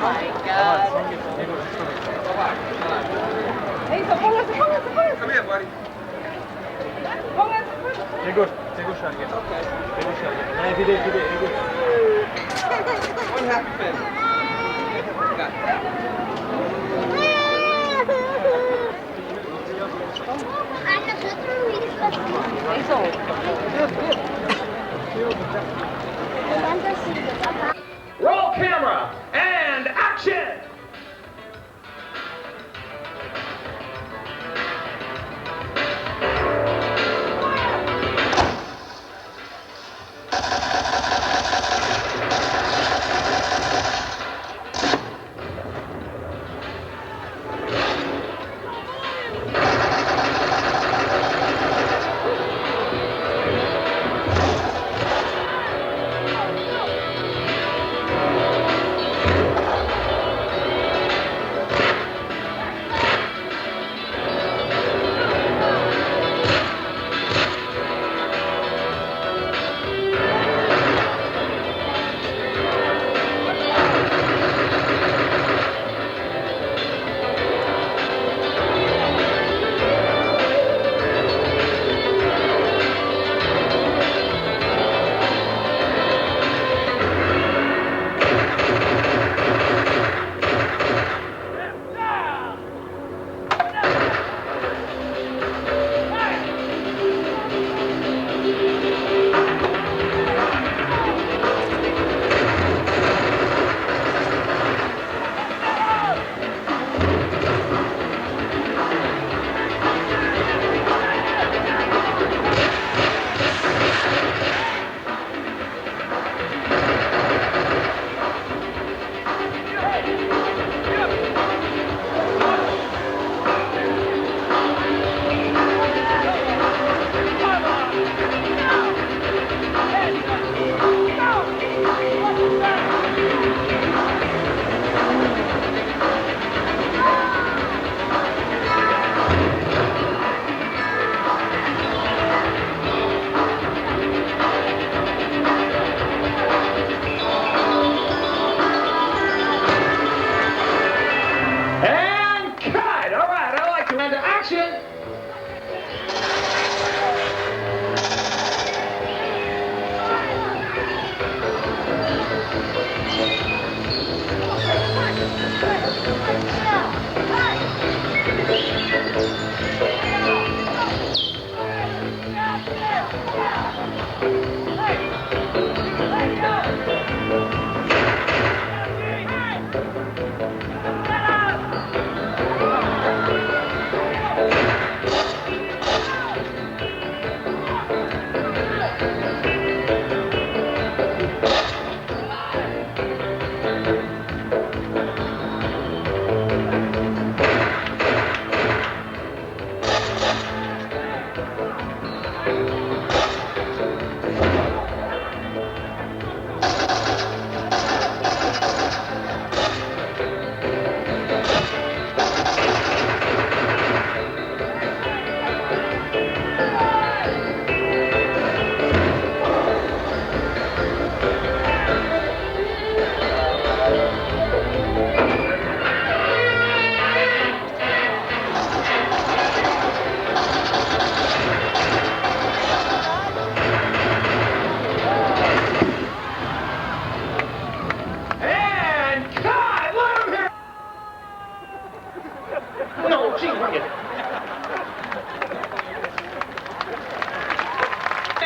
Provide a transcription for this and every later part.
my God. Hey, póngase. Come here, buddy. Póngase. Take good shot again. Okay. Take good shot again. Nice, you did good. One happy family. Got it. Roll camera and action!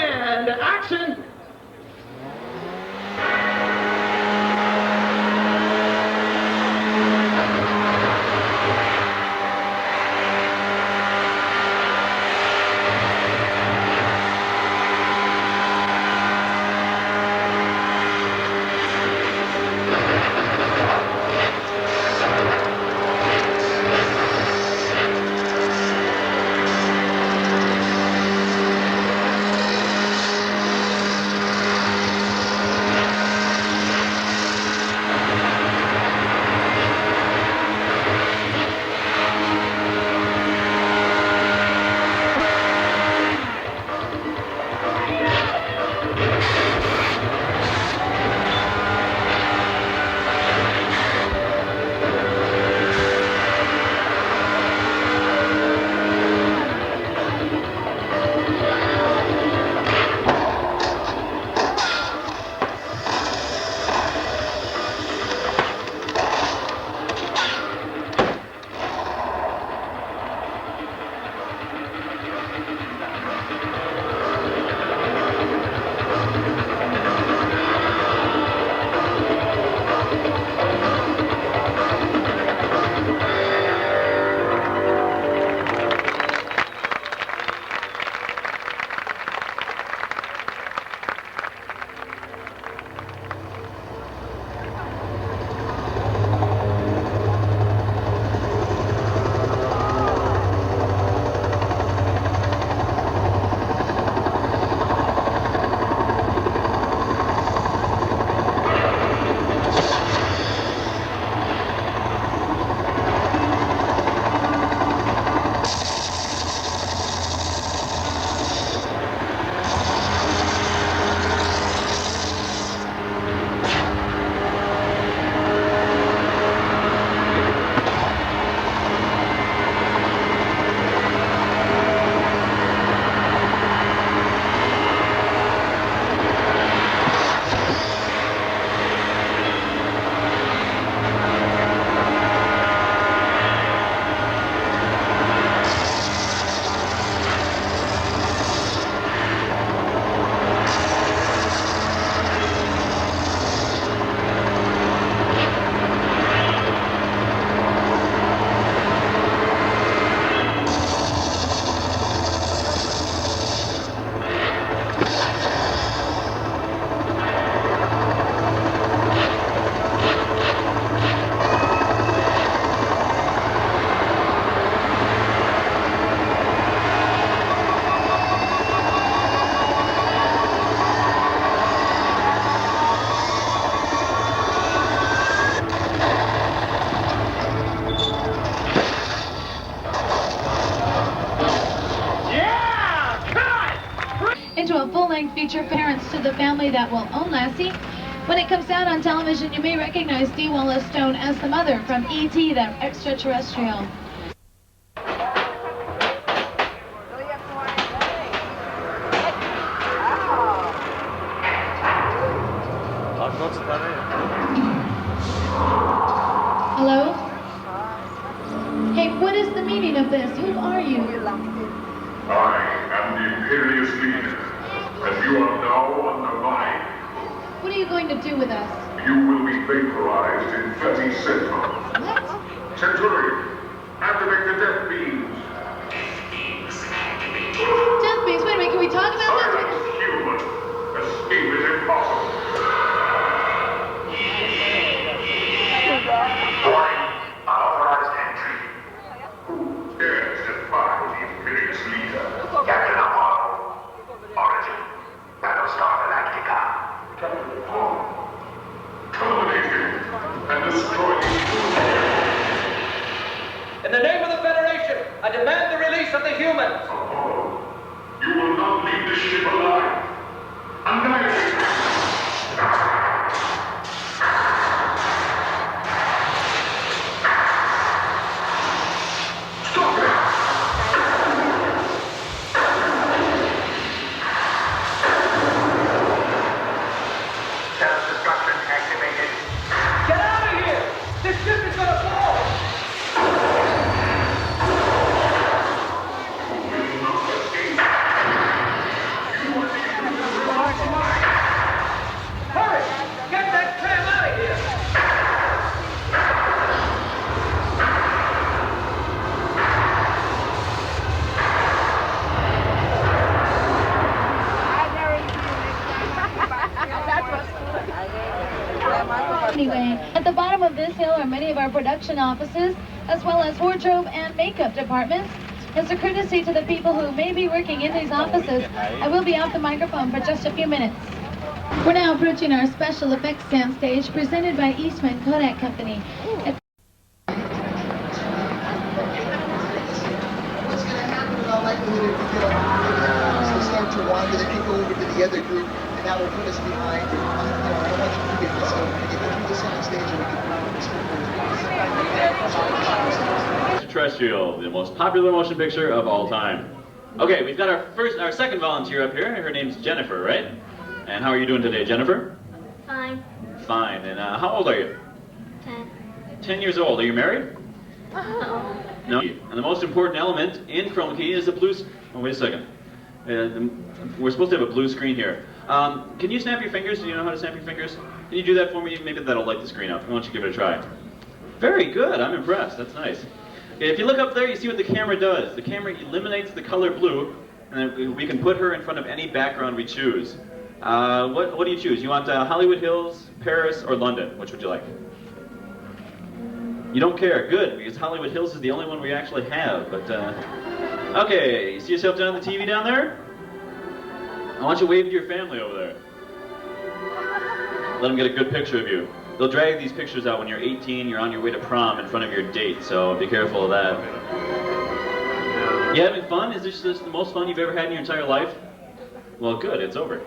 And action! future parents to the family that will own Lassie. When it comes out on television, you may recognize Dee Wallace-Stone as the mother from E.T. the Extra-Terrestrial. Hello? Hey, what is the meaning of this? Who are you? I am the Imperious Leader, and you are now under my... What are you going to do with us? You will be vaporized in 30 seconds. What? Centurion, activate the death beams. Death beams, wait a minute, can we talk about this? Silence, human. Escape is impossible. Warning, unauthorized entry. Who dares defy the Imperious Leader? Captain Apollo. Origin, Battlestar Galactica. Terminate him and destroy him. In the name of the Federation, I demand the release of the humans. Apollo, you will not leave this ship alive. Annihilate him. Anyway, at the bottom of this hill are many of our production offices, as well as wardrobe and makeup departments. As a courtesy to the people who may be working in these offices, I will be off the microphone for just a few minutes. We're now approaching our special effects soundstage presented by Eastman Kodak Company. What's going to happen in all likelihood if we get they start to wander, they can go over to the other group, and that will put us behind. I don't want you to forget this. So we're going to get through the soundstage and we can Extra-Terrestrial, the most popular motion picture of all time. Okay, we've got our second volunteer up here. Her name's Jennifer, right? And how are you doing today, Jennifer? Fine. Fine. And how old are you? 10. 10 years old. Are you married? No. No. And the most important element in chroma key is the blue... Oh, wait a second. We're supposed to have a blue screen here. Can you snap your fingers? Do you know how to snap your fingers? Can you do that for me? Maybe that'll light the screen up. Why don't you give it a try? Very good. I'm impressed. That's nice. Okay, if you look up there, you see what the camera does. The camera eliminates the color blue, and then we can put her in front of any background we choose. What do you choose? You want Hollywood Hills, Paris, or London? Which would you like? You don't care. Good, because Hollywood Hills is the only one we actually have. But okay, you see yourself down on the TV down there? I want you to wave to your family over there. Let them get a good picture of you. They'll drag these pictures out when you're 18, you're on your way to prom in front of your date, so be careful of that. You having fun? Is this the most fun you've ever had in your entire life? Well, good, it's over.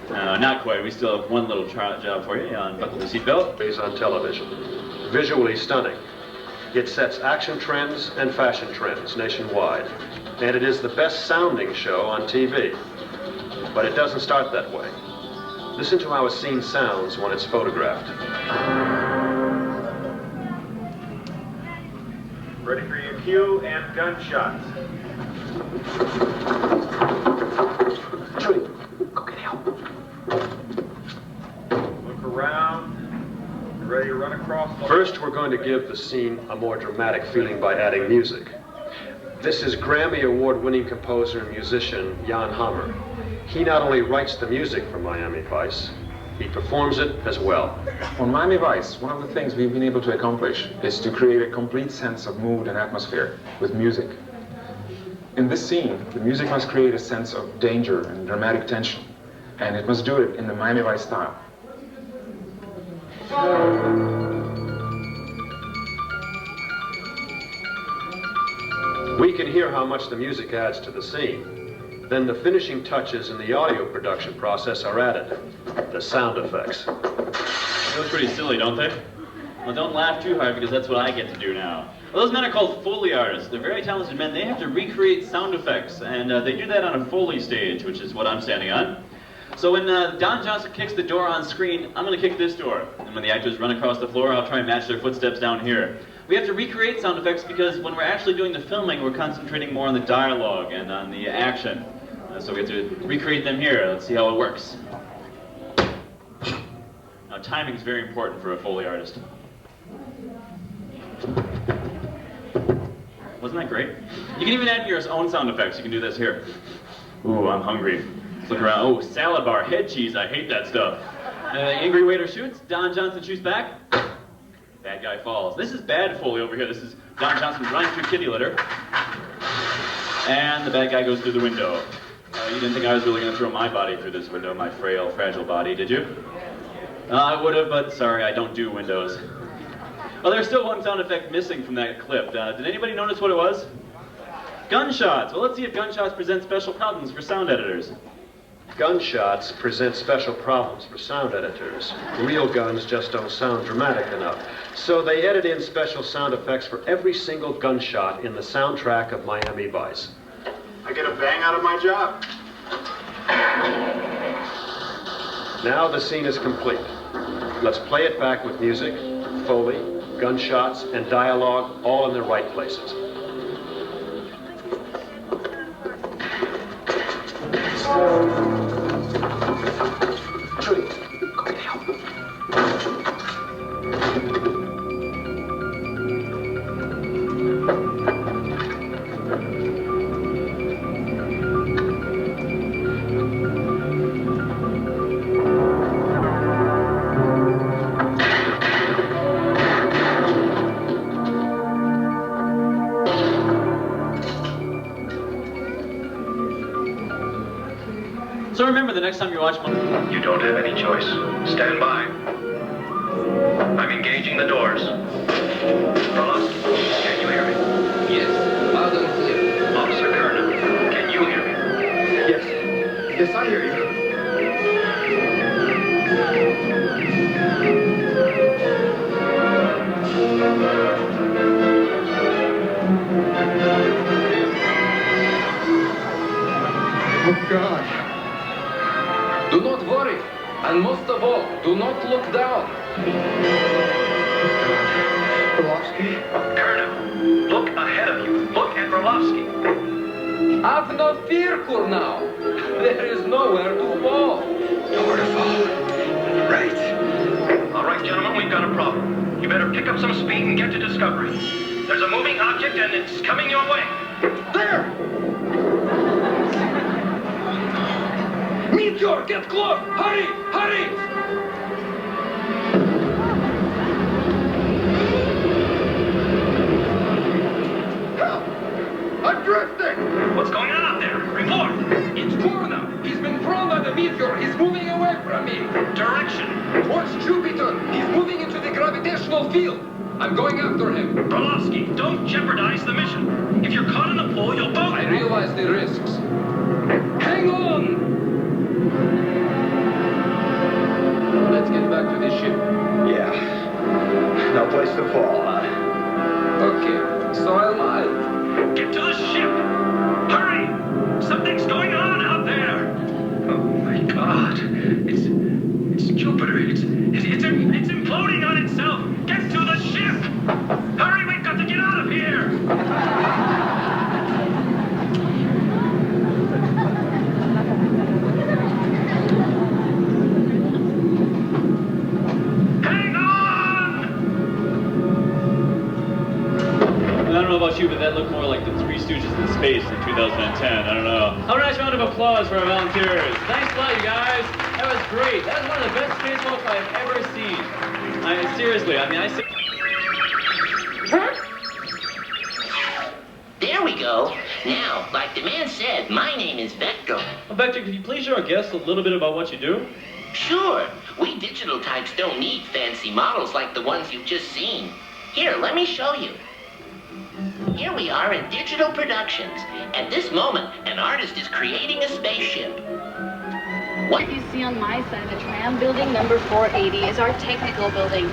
Not quite. We still have one little job for you. Unbuckle the seatbelt. Based on television. Visually stunning. It sets action trends and fashion trends nationwide. And it is the best sounding show on TV. But it doesn't start that way. Listen to how a scene sounds when it's photographed. Ready for your cue and gunshots. Judy, go get help. Look around. You're ready to run across the... First, we're going to give the scene a more dramatic feeling by adding music. This is Grammy Award-winning composer and musician Jan Hammer. He not only writes the music for Miami Vice, he performs it as well. On Miami Vice, one of the things we've been able to accomplish is to create a complete sense of mood and atmosphere with music. In this scene, the music must create a sense of danger and dramatic tension, and it must do it in the Miami Vice style. We can hear how much the music adds to the scene. Then the finishing touches in the audio production process are added. The sound effects. They look pretty silly, don't they? Well, don't laugh too hard because that's what I get to do now. Well, those men are called Foley artists. They're very talented men. They have to recreate sound effects, and they do that on a Foley stage, which is what I'm standing on. So when Don Johnson kicks the door on screen, I'm going to kick this door. And when the actors run across the floor, I'll try and match their footsteps down here. We have to recreate sound effects because when we're actually doing the filming, we're concentrating more on the dialogue and on the action. So we have to recreate them here. Let's see how it works. Now, timing is very important for a Foley artist. Wasn't that great? You can even add your own sound effects. You can do this here. Ooh, I'm hungry. Let's look around. Oh, salad bar, head cheese. I hate that stuff. Angry waiter shoots. Don Johnson shoots back. Bad guy falls. This is bad Foley over here. This is Don Johnson running through kitty litter. And the bad guy goes through the window. You didn't think I was really going to throw my body through this window, my frail, fragile body, did you? I would have, but sorry, I don't do windows. Well, there's still one sound effect missing from that clip. Did anybody notice what it was? Gunshots. Well, let's see if gunshots present special problems for sound editors. Gunshots present special problems for sound editors. Real guns just don't sound dramatic enough. So they edit in special sound effects for every single gunshot in the soundtrack of Miami Vice. I get a bang out of my job. Now the scene is complete. Let's play it back with music, Foley, gunshots, and dialogue all in their right places. So remember, the next time you watch one... You don't have any choice. Stand by. I'm engaging the doors. Brose, can you hear me? Yes, loud and clear. Officer Kernan, can you hear me? Yes. Yes, I hear you. Oh, God. Do not worry, and most of all, do not look down. Orlovsky? Kernan, look ahead of you. Look at Orlovsky. Have no fear, Kurnow. There is nowhere to fall. Nowhere to fall. Right. All right, gentlemen, we've got a problem. You better pick up some speed and get to Discovery. There's a moving object, and it's coming your way. There! Meteor, get close! Hurry! Hurry! Help! I'm drifting! What's going on out there? Report! It's Kurnow. He's been thrown by the meteor. He's moving away from me. Direction! Towards Jupiter. He's moving into the gravitational field. I'm going after him. Orlovsky, don't jeopardize the mission. If you're caught in the pull, you'll both... I realize the risks. Hang on! Let's get back to the ship. Yeah. No place to fall, huh? Okay, so I lied. Get to the ship! Hurry! Something's going on out there! Oh my God! It's Jupiter. It's imploding on itself! Get to the ship! Hurry! We've got to get out of here! I don't know about you, but that looked more like the Three Stooges in space in 2010. I don't know. Have a nice round of applause for our volunteers. Thanks a lot, you guys. That was great. That was one of the best spacewalks I've ever seen. Seriously, I mean, I see... There we go. Now, like the man said, my name is Vector. Well, Vector, could you please show our guests a little bit about what you do? Sure. We digital types don't need fancy models like the ones you've just seen. Here, let me show you. Here we are in digital productions. At this moment, an artist is creating a spaceship. What you see on my side of the tram, building number 480, is our technical building.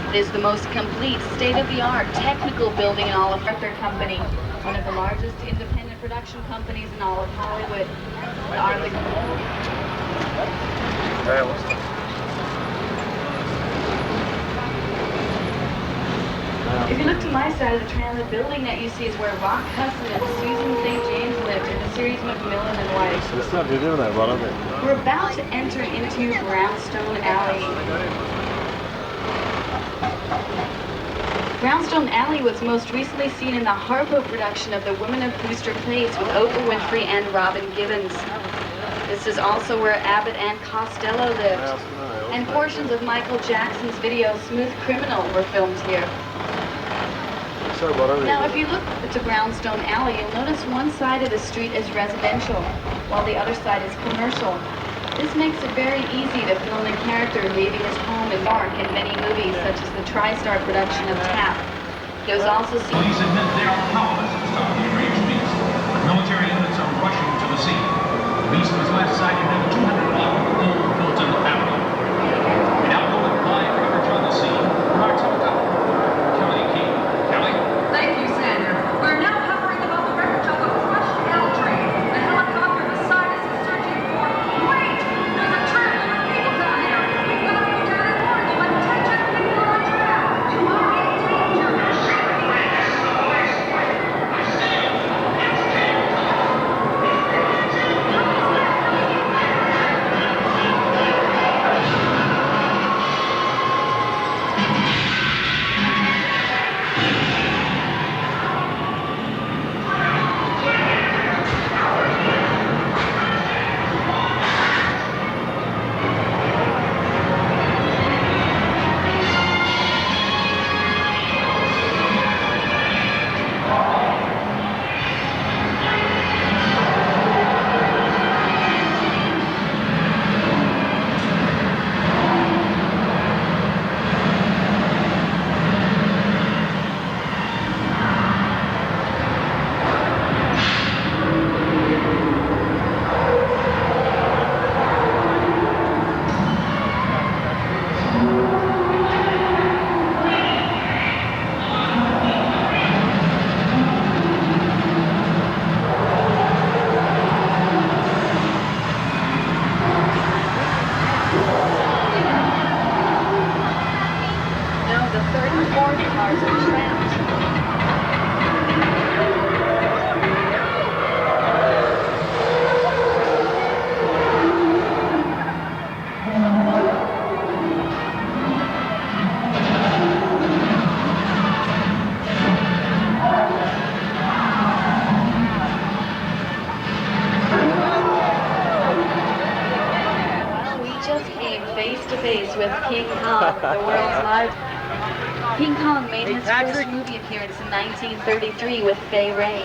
It is the most complete, state-of-the-art technical building in all of Codak Company, one of the largest independent production companies in all of Hollywood. If you look to my side of the tram, the building that you see is where Rock Hudson and Susan St. James lived in the series Macmillan and Wife. We're about to enter into Brownstone Alley. Brownstone Alley was most recently seen in the Harpo production of The Women of Brewster Place with Oprah Winfrey and Robin Gibbons. This is also where Abbott and Costello lived. And portions of Michael Jackson's video Smooth Criminal were filmed here. Now, if you look to Brownstone Alley, you'll notice one side of the street is residential, while the other side is commercial. This makes it very easy to film a character leaving his home in Mark in many movies, such as the TriStar production of Tap. It was also seen... Police admit they are powerless to stop the enraged beast, but military units are rushing to the scene. The beast was last sighted at 200 block of Old Fulton Avenue. We now go with live coverage on the scene from our teletype. Kelly King. Kelly? Thank you, Sander. We're now hovering above the wreckage of a crushed L train. The helicopter beside us is searching for... Wait! There's a tram and a cable down here. We've got to go down and warn you. Attention, people on tram! You are in danger! face-to-face with King Kong, the world's largest. King Kong made his first movie appearance in 1933 with Fay Ray.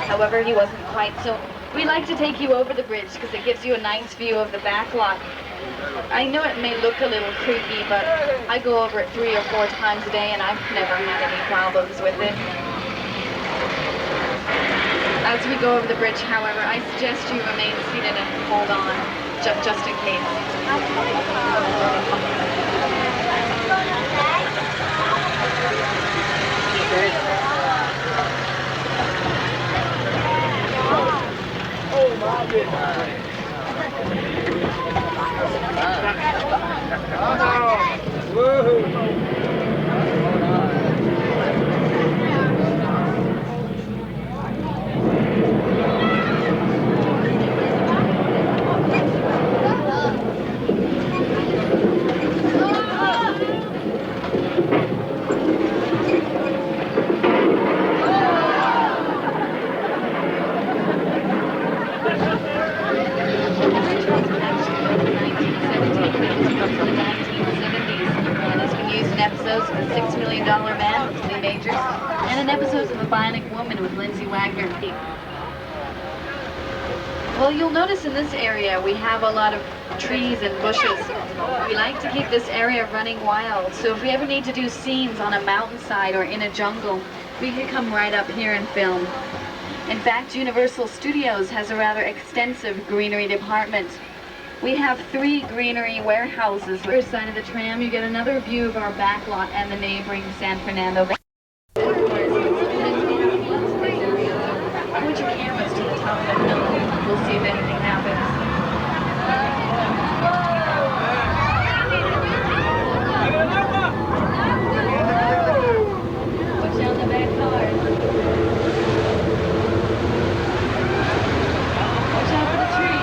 However, he wasn't quite so... We like to take you over the bridge because it gives you a nice view of the backlot. I know it may look a little creepy, but I go over it 3 or 4 times a day and I've never had any problems with it. As we go over the bridge, however, I suggest you remain seated and hold on, just in case. Oh my goodness. Woohoo! Episodes of The $6 Million Man with Lee Majors, and in episodes of The Bionic Woman with Lindsay Wagner. Well, you'll notice in this area we have a lot of trees and bushes. We like to keep this area running wild, so if we ever need to do scenes on a mountainside or in a jungle, We could come right up here and film. In fact, Universal Studios has a rather extensive greenery department. We have 3 greenery warehouses. On the other side of the tram, you get another view of our backlot and the neighboring San Fernando Bay. Put your cameras to the top of the hill. We'll see if anything happens. Watch out the back cars. Watch out for the tree.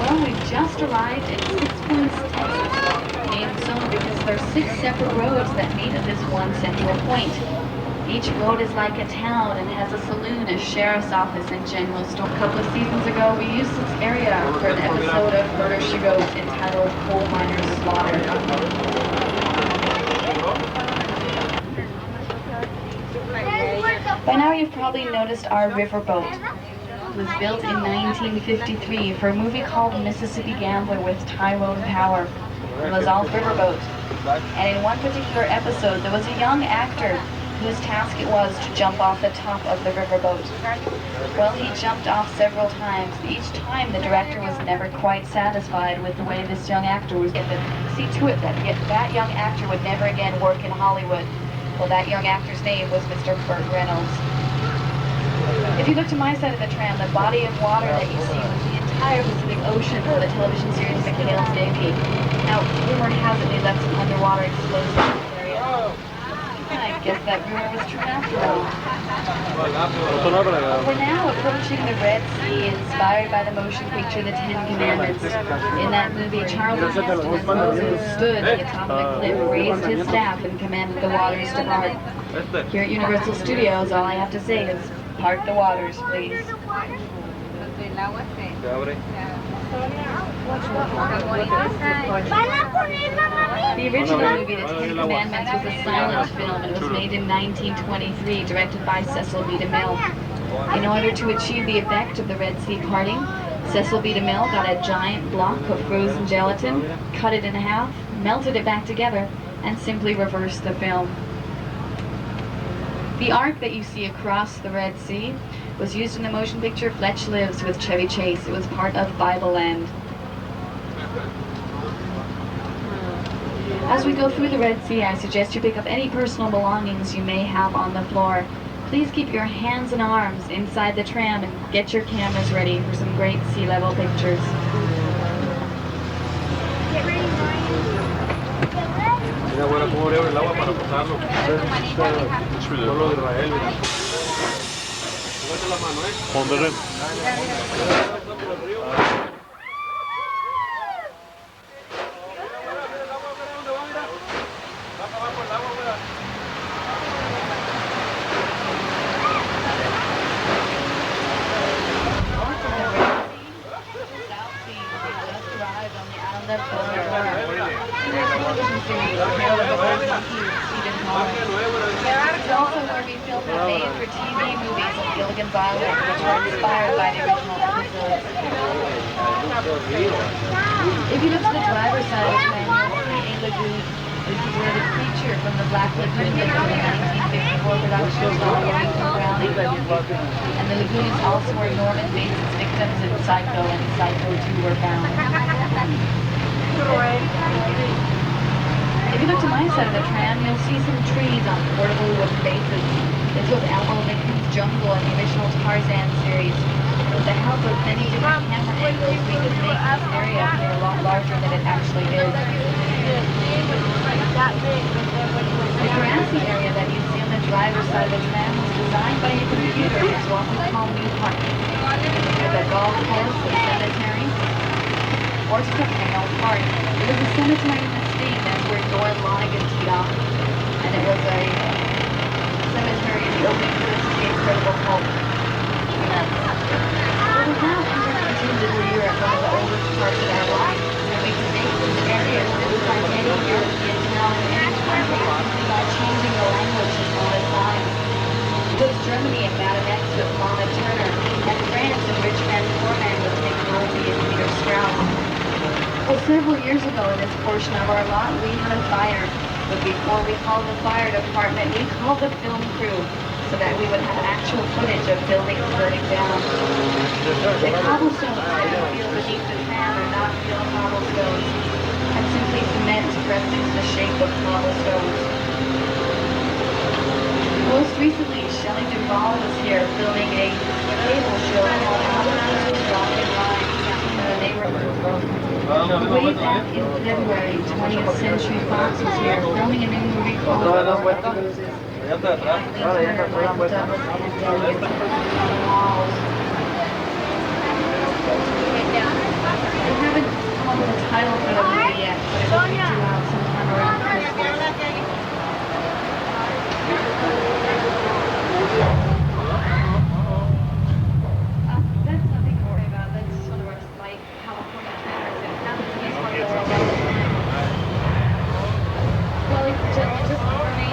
Well, we've just arrived in 6 Points, Texas, named so because there are 6 separate roads that meet at this one central point. Each road is like a town and has a saloon, a sheriff's office, and general store. A couple of seasons ago, we used this area for an episode of Murder, She Wrote entitled Coal Miners Slaughter. By now, you've probably noticed our riverboat. It was built in 1953 for a movie called Mississippi Gambler with Tyrone Power. It was all riverboat. And in one particular episode, there was a young actor whose task it was to jump off the top of the riverboat. Well, he jumped off several times. Each time, the director was never quite satisfied with the way this young actor was. See to it that that young actor would never again work in Hollywood. Well, that young actor's name was Mr. Burt Reynolds. If you look to my side of the tram, the body of water that you see was the entire Pacific Ocean for the television series McHale's Navy. Now, rumor has it they left some underwater explosives in this area. I guess that rumor was true after all. We're now approaching the Red Sea, inspired by the motion picture The Ten Commandments. In that movie, Charlton Heston as Moses stood at the top of the cliff, raised his staff, and commanded the waters to part. Here at Universal Studios, all I have to say is, park the waters, please. The original movie, The Ten Commandments, was a silent film and was made in 1923, directed by Cecil B. DeMille. In order to achieve the effect of the Red Sea parting, Cecil B. DeMille got a giant block of frozen gelatin, cut it in half, melted it back together, and simply reversed the film. The arc that you see across the Red Sea was used in the motion picture Fletch Lives with Chevy Chase. It was part of Bible Land. As we go through the Red Sea, I suggest you pick up any personal belongings you may have on the floor. Please keep your hands and arms inside the tram and get your cameras ready for some great sea level pictures. Get ready, Mira, bueno, cómo abre el agua para pasarlo. Solo de Israel, mira. Súbete la mano, Ponte It's also where we filmed the made-for-TV movies of Gilligan's Island, which were inspired by the original episodes. If you look to the driver's side of the tram, you'll see a lagoon. This is where the creature from the Black Lagoon lived in the 1954 production of William Browning. And the lagoon is also where Norman Bates' victims in Psycho and Psycho 2 were found. If you look to my side of the tram, you'll see some trees on portable wooden bases. This was Elmo Lincoln's Jungle in the original Tarzan series. With the help of many different camera angles, we could make this area appear a lot larger than it actually is. The grassy area that you see on the driver's side of the tram was designed by a computer. It's what we call New Park. There's a golf course, a cemetery, or to Canal Park. It was a cemetery in the state. That's where Doyle Lonigan teed off. And it was a cemetery building for the Incredible Hulk. Well, we now enter into the Europe, one of the oldest parts of our lives, and we can make this area lived by many Europeans now in any country by changing the language and all the time. Because Germany and Madame X with Mama Turner, and France and Rich Van Corman with Nick Nolte and Peter Strauss. Well, several years ago in this portion of our lot, we had a fire. But before we called the fire department, we called the film crew so that we would have actual footage of buildings burning down. The cobblestones that you feel beneath the tram are not real cobblestones, and simply cement pressed into the shape of cobblestones. Most recently, Shelley Duvall was here filming a cable show called Cobblestones Rock and Ride in the neighborhood. Way back in February, 20th Century Fox was here filming a new movie called Roses. We haven't come up with a title for the movie yet, but it will be due out sometime around Christmas. That's nothing to worry about. That's sort of like California traffic. It happens in this part of the world all the time. Well, ladies and gentlemen, just remain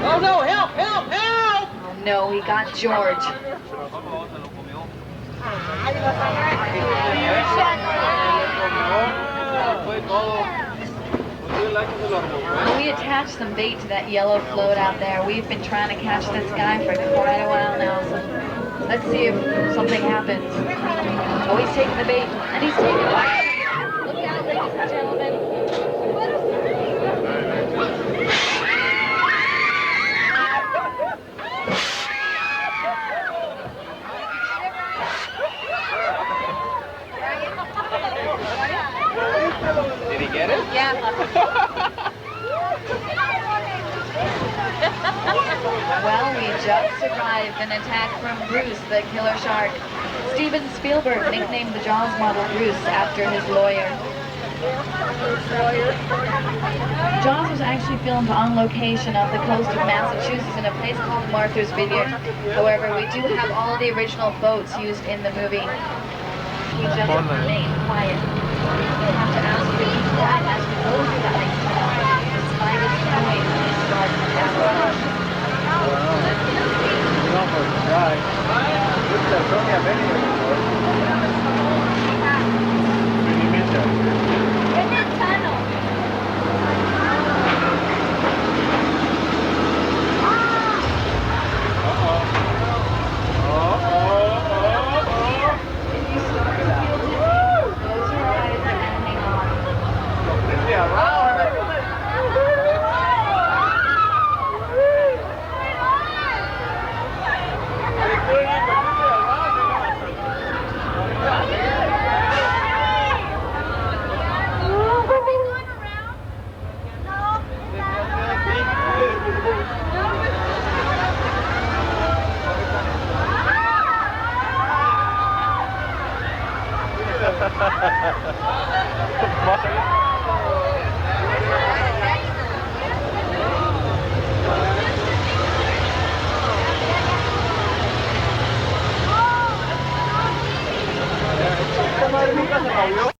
Oh no, help, help, help! Oh no, he got George. We attached some bait to that yellow float out there. We've been trying to catch this guy for quite a while now, so let's see if something happens. Oh, he's taking the bait, and he's taking the bait. Look out, ladies and gentlemen. Did he get it? Yeah. Well, we just survived an attack from Bruce, the killer shark. Steven Spielberg nicknamed the Jaws model Bruce after his lawyer. Jaws was actually filmed on location off the coast of Massachusetts in a place called Martha's Vineyard. However, we do have all the original boats used in the movie. you just remain quiet. We have to ask you to be quiet as we go through that experiment, despite its noise and its garden of apparition. Nunca se movió.